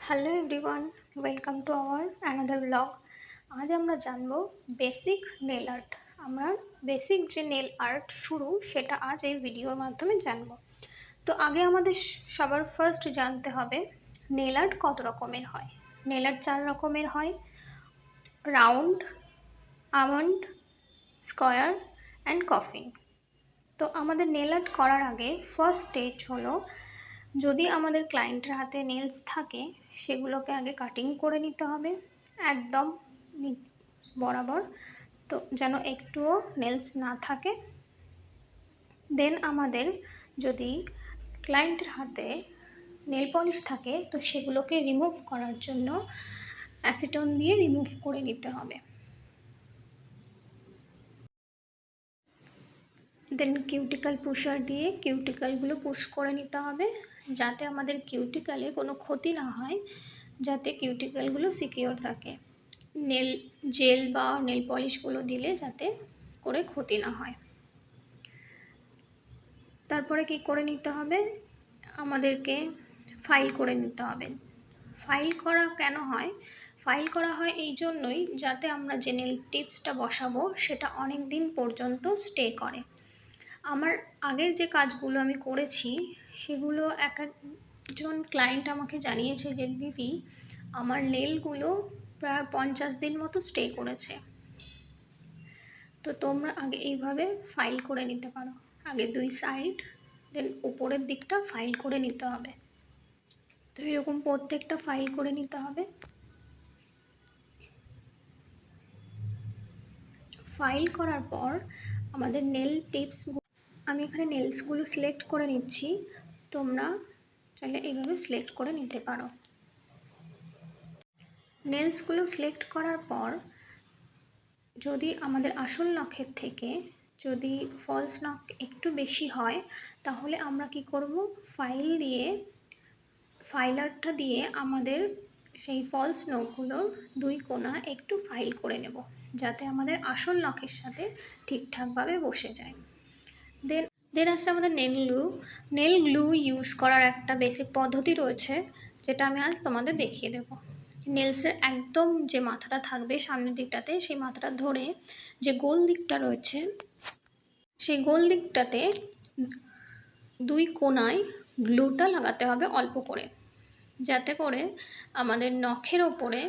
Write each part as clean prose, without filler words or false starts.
Hello everyone, welcome to our another blog. আজ আমরা জানবো বেসিক নেল আর্ট। আমরা বেসিক যে নেল আর্ট শুরু সেটা আজ এই ভিডিওর মাধ্যমে জানবো। তো আগে আমাদের সবার ফার্স্ট জানতে হবে নেল আর্ট কত রকমের হয়। নেল আর্ট 4 রকমের হয়: round, almond, square and coffin. তো আমাদের নেল আর্ট করার আগে ফার্স্ট স্টেজ হলো, যদি আমাদের ক্লায়েন্টের হাতে নেলস থাকে সেগুলোকে আগে কাটিং করে নিতে হবে একদম বরাবর, তো যেন একটুও নেলস না থাকে। দেন আমাদের যদি ক্লায়েন্টের হাতে নেল পলিশ থাকে তো সেগুলোকে রিমুভ করার জন্য অ্যাসিটন দিয়ে রিমুভ করে নিতে হবে। দেন কিউটিক্যাল পুশার দিয়ে কিউটিক্যালগুলো পুশ করে নিতে হবে, যাতে আমাদের কিউটিক্যালে কোনো ক্ষতি না হয়, যাতে কিউটিক্যালগুলো সিকিওর থাকে। নেল জেল বা নেল পলিশগুলো দিলে যাতে করে ক্ষতি না হয়। তারপরে কি করে নিতে হবে, আমাদেরকে ফাইল করে নিতে হবে। ফাইল করা কেন হয়? ফাইল করা হয় এই জন্যই, যাতে আমরা যে নেল টিপসটা বসাবো সেটা অনেক দিন পর্যন্ত স্টে করে। আমার আগের যে কাজগুলো আমি করেছি সেগুলো একজন ক্লায়েন্ট আমাকে জানিয়েছে যে দিদি, আমার নেলগুলো প্রায় 50 দিন মতো স্টে করেছে। তো তোমরা আগে এইভাবে ফাইল করে নিতে পারো। আগে 2 সাইড, দেন উপরের দিকটা ফাইল করে নিতে হবে। তো এরকম প্রত্যেকটা ফাইল করে নিতে হবে। ফাইল করার পর আমাদের নেল টিপস, আমি এখানে নেলসগুলো সিলেক্ট করে নিচ্ছি, তোমরা চাইলে এইভাবে সিলেক্ট করে নিতে পারো। নেলসগুলো সিলেক্ট করার পর যদি আমাদের আসল নখের থেকে যদি ফলস নখ একটু বেশি হয়, তাহলে আমরা কি করব, ফাইলারটা দিয়ে আমাদের সেই ফলস নখগুলোর 2 কোণা একটু ফাইল করে নেব, যাতে আমাদের আসল নখের সাথে ঠিকঠাকভাবে বসে যায়। দেন আসছে আমাদের নেল গ্লু ইউজ করার একটা বেসিক পদ্ধতি রয়েছে, যেটা আমি আজ তোমাদের দেখিয়ে দেব। নেলসের একদম যে মাথাটা থাকবে সামনের দিকটাতে, সেই মাথাটা ধরে যে গোল দিকটা রয়েছে সেই গোল দিকটাতে 2 কোণায় গ্লুটা লাগাতে হবে অল্প করে, যাতে করে আমাদের নখের ওপরে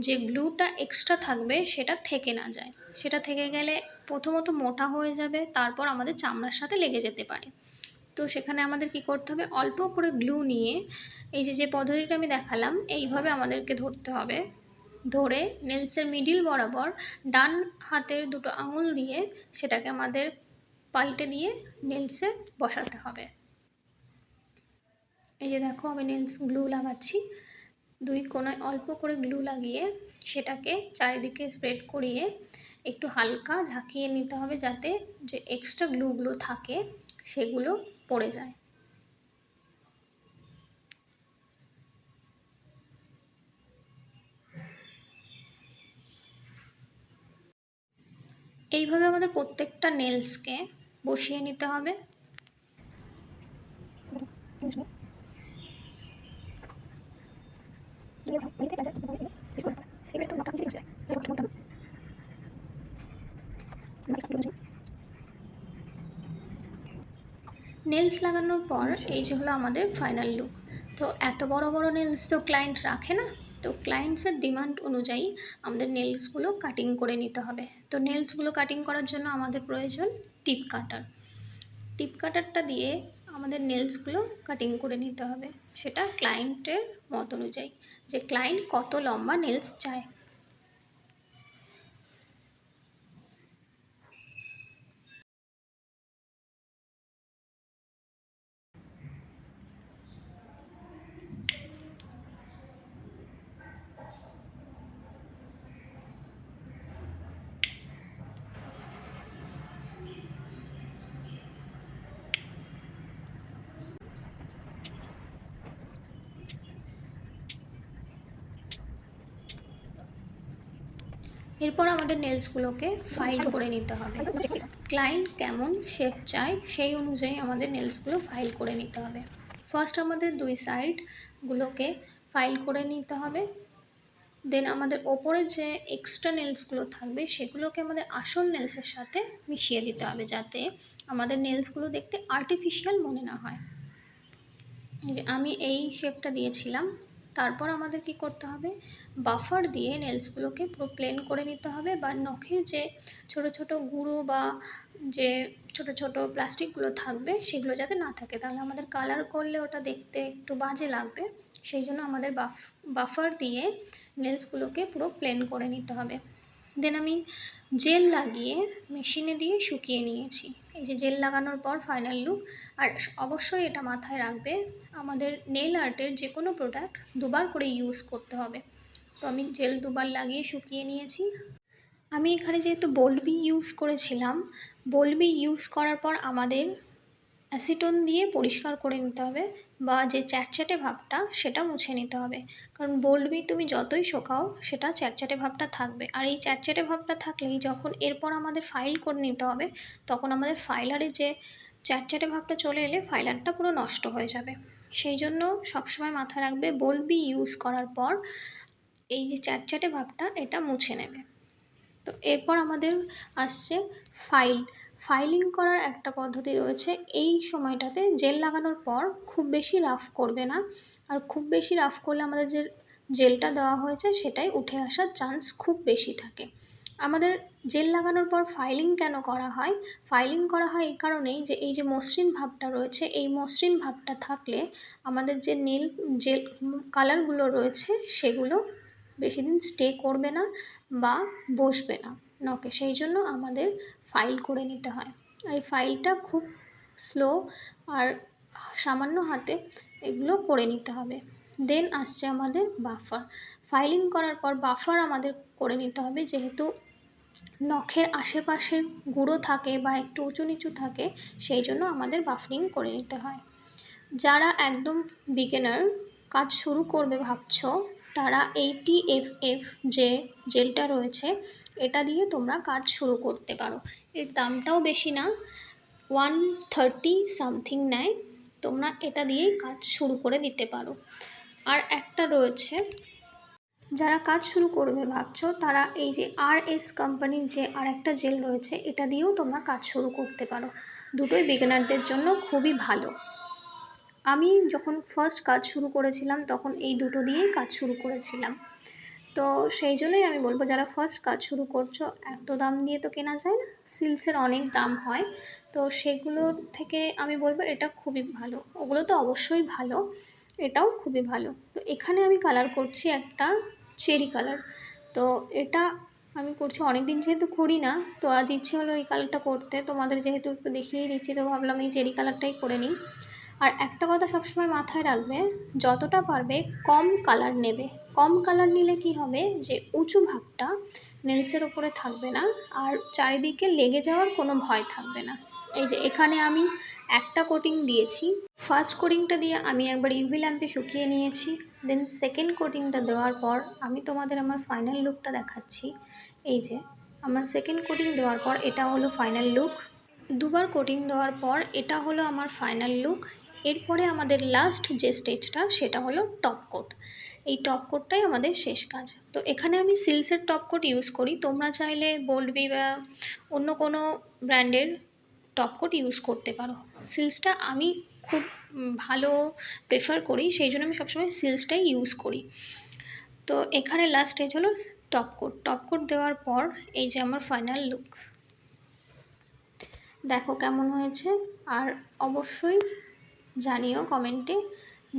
যে গ্লুটা এক্সট্রা থাকবে সেটা থেকে না যায়। সেটা থেকে গেলে প্রথমত মোটা হয়ে যাবে, তারপর আমাদের চামড়ার সাথে লেগে যেতে পারে। তো সেখানে আমাদের কি করতে হবে, অল্প করে গ্লু নিয়ে এই যে পদ্ধতিটা আমি দেখালাম এইভাবে আমাদেরকে ধরতে হবে। ধরে নেলসের মিডিল বরাবর ডান হাতের 2টো আঙুল দিয়ে সেটাকে আমাদের পাল্টে দিয়ে নেলসে বসাতে হবে। এই যে দেখো, আমি নেলস গ্লু লাগাচ্ছি। 2 কোণায় অল্প করে গ্লু লাগিয়ে সেটাকে চারিদিকে স্প্রেড করিয়ে একটু হালকা ঝাঁকিয়ে নিতে হবে, যাতে যে এক্সট্রা গ্লুগুলো থাকে সেগুলো পড়ে যায়। এইভাবে আমাদের প্রত্যেকটা নেলসকে বসিয়ে নিতে হবে। নেলস লাগানোর পর এই যে হলো আমাদের ফাইনাল লুক। তো এত বড় বড় নেলস তো ক্লায়েন্ট রাখে না, তো ক্লায়েন্টসের ডিমান্ড অনুযায়ী আমাদের নেলসগুলো কাটিং করে নিতে হবে। তো নেলসগুলো কাটিং করার জন্য আমাদের প্রয়োজন টিপ কাটার। টিপ কাটারটা দিয়ে আমাদের নেলসগুলো কাটিং করে নিতে হবে, সেটা ক্লায়েন্টের মত অনুযায়ী, যে ক্লায়েন্ট কত লম্বা নেলস চায়। এরপর আমাদের নেলসগুলোকে ফাইল করে নিতে হবে। ক্লায়েন্ট কেমন শেপ চায় সেই অনুযায়ী আমাদের নেলসগুলো ফাইল করে নিতে হবে। ফার্স্ট আমাদের 2 সাইডগুলোকে ফাইল করে নিতে হবে। দেন আমাদের ওপরে যে এক্সট্রা নেলসগুলো থাকবে সেগুলোকে আমাদের আসল নেলসের সাথে মিশিয়ে দিতে হবে, যাতে আমাদের নেলসগুলো দেখতে আর্টিফিশিয়াল মনে না হয়। এই যে আমি এই শেপটা দিয়েছিলাম। তারপর আমাদের কি করতে হবে, বাফার দিয়ে নেলসগুলোকে পুরো প্লেন করে নিতে হবে, বা নখের যে ছোট ছোট গুঁড়ো বা যে ছোট ছোট প্লাস্টিকগুলো থাকবে সেগুলো যাতে না থাকে, তাহলে আমাদের কালার করলে ওটা দেখতে একটু বাজে লাগবে। সেই জন্য আমাদের বাফার দিয়ে নেলসগুলোকে পুরো প্লেন করে নিতে হবে। দেন আমি জেল লাগিয়ে মেশিনে দিয়ে শুকিয়ে নিয়েছি। এই যে জেল লাগানোর পর ফাইনাল লুক। আর অবশ্যই এটা মাথায় রাখবে, আমাদের নেল আর্টের যে কোনো প্রোডাক্ট দুবার করে ইউজ করতে হবে। তো আমি জেল দুবার লাগিয়ে শুকিয়ে নিয়েছি। আমি এখানে যেহেতু বোল্ড-বি ইউজ করেছিলাম, বোল্ড-বি ইউজ করার পর আমাদের অ্যাসিটোন দিয়ে পরিষ্কার করে নিতে হবে, বা যে চ্যাটচ্যাটে ভাবটা সেটা মুছে নিতে হবে। কারণ বোল্ড-বি তুমি যতই শোকাও সেটা চ্যাটচ্যাটে ভাবটা থাকবে, আর এই চ্যাটচ্যাটে ভাবটা থাকলেই যখন এরপর আমাদের ফাইল করে নিতে হবে তখন আমাদের ফাইলারে যে চ্যাটচ্যাটে ভাবটা চলে এলে ফাইলারটা পুরো নষ্ট হয়ে যাবে। সেই জন্য সবসময় মাথায় রাখবে বোল্ড-বি ইউজ করার পর এই যে চ্যাটচ্যাটে ভাবটা এটা মুছে নেবে। তো এরপর আমাদের আসছে ফাইলিং করার একটা পদ্ধতি রয়েছে। এই সময়টাতে জেল লাগানোর পর খুব বেশি রাফ করবে না, আর খুব বেশি রাফ করলে আমাদের যে জেলটা দেওয়া হয়েছে সেটাই উঠে আসার চান্স খুব বেশি থাকে। আমাদের জেল লাগানোর পর ফাইলিং কেন করা হয়, ফাইলিং করা হয় এই কারণেই যে এই যে মসৃণ ভাবটা রয়েছে, এই মসৃণ ভাবটা থাকলে আমাদের যে জেল কালারগুলো রয়েছে সেগুলো বেশি দিন স্টে করবে না বা বসবে না নখে। সেই জন্য আমাদের ফাইল করে নিতে হয়। আর এই ফাইলটা খুব স্লো আর সামান্য হাতে এগুলো করে নিতে হবে। দেন আসছে আমাদের বাফার। ফাইলিং করার পর বাফার আমাদের করে নিতে হবে, যেহেতু নখের আশেপাশে গুঁড়ো থাকে বা একটু উঁচু নিচু থাকে, সেই জন্য আমাদের বাফারিং করে নিতে হয়। যারা একদম বিগিনার কাজ শুরু করবে ভাবছো, তারা 80FF যে জেলটা রয়েছে এটা দিয়ে তোমরা কাজ শুরু করতে পারো। এর দামটাও বেশি না, 130 সামথিং নেয়। তোমরা এটা দিয়েই কাজ শুরু করে দিতে পারো। আর একটা রয়েছে, যারা কাজ শুরু করবে ভাবছো তারা এই যে RS কোম্পানির যে আর একটা জেল রয়েছে এটা দিয়েও তোমরা কাজ শুরু করতে পারো। দুটোই বিগিনারদের জন্য খুবই ভালো। আমি যখন ফার্স্ট কাজ শুরু করেছিলাম তখন এই দুটো দিয়েই কাজ শুরু করেছিলাম। তো সেই জন্যই আমি বলবো, যারা ফার্স্ট কাজ শুরু করছো, এত দাম দিয়ে তো কেনা যায় না, সিলসের অনেক দাম হয়, তো সেগুলোর থেকে আমি বলবো এটা খুবই ভালো। ওগুলো তো অবশ্যই ভালো, এটাও খুবই ভালো। তো এখানে আমি কালার করছি একটা চেরি কালার। তো এটা আমি করছি অনেক দিন যেহেতু করি না, তো আজ ইচ্ছে হলো এই কালারটা করতে, তোমাদের যেহেতু একটু দেখিয়েই দিচ্ছি তো ভাবলাম এই চেরি কালারটাই করে নিই। আর একটা কথা সবসময় মাথায় রাখবে, যতটা পারবে কম কালার নেবে। কম কালার নিলে কি হবে, যে উঁচু ভাবটা নেলসের ওপরে থাকবে না, আর চারিদিকে লেগে যাওয়ার কোনো ভয় থাকবে না। এই যে এখানে আমি একটা কোটিং দিয়েছি। ফার্স্ট কোটিংটা দিয়ে আমি একবার ইউভি ল্যাম্পে শুকিয়ে নিয়েছি। দেন সেকেন্ড কোটিংটা দেওয়ার পর আমি তোমাদের আমার ফাইনাল লুকটা দেখাচ্ছি। এই যে আমার সেকেন্ড কোটিং দেওয়ার পর এটা হলো ফাইনাল লুক। দুবার কোটিং দেওয়ার পর এটা হলো আমার ফাইনাল লুক। এরপরে আমাদের লাস্ট যে স্টেজটা সেটা হলো টপ কোট। এই টপ কোটটাই আমাদের শেষ কাজ। তো এখানে আমি সিলসের টপ কোট ইউজ করি, তোমরা চাইলে বোল্ড-বি বা অন্য কোনো ব্র্যান্ডের টপ কোট ইউজ করতে পারো। সিলসটা আমি খুব ভালো প্রেফার করি, সেই জন্য আমি সবসময় সিলসটাই ইউজ করি। তো এখানে লাস্ট স্টেজ হলো টপ কোট। টপ কোট দেওয়ার পর এই যে আমার ফাইনাল লুক, দেখো কেমন হয়েছে। আর অবশ্যই জানিও কমেন্টে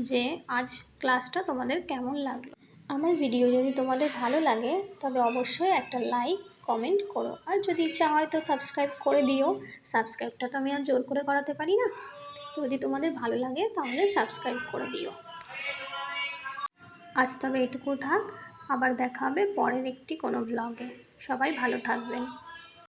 যে আজ ক্লাসটা তোমাদের কেমন লাগলো। আমার ভিডিও যদি তোমাদের ভালো লাগে তবে অবশ্যই একটা লাইক কমেন্ট করো, আর যদি ইচ্ছা হয় তো সাবস্ক্রাইব করে দিও। সাবস্ক্রাইবটা তো আমি আর জোর করে করাতে পারি না, তো যদি তোমাদের ভালো লাগে তাহলে সাবস্ক্রাইব করে দিও। আজ তবে এটুকু থাক, আবার দেখা হবে পরের একটি কোনো ব্লগে। সবাই ভালো থাকবেন।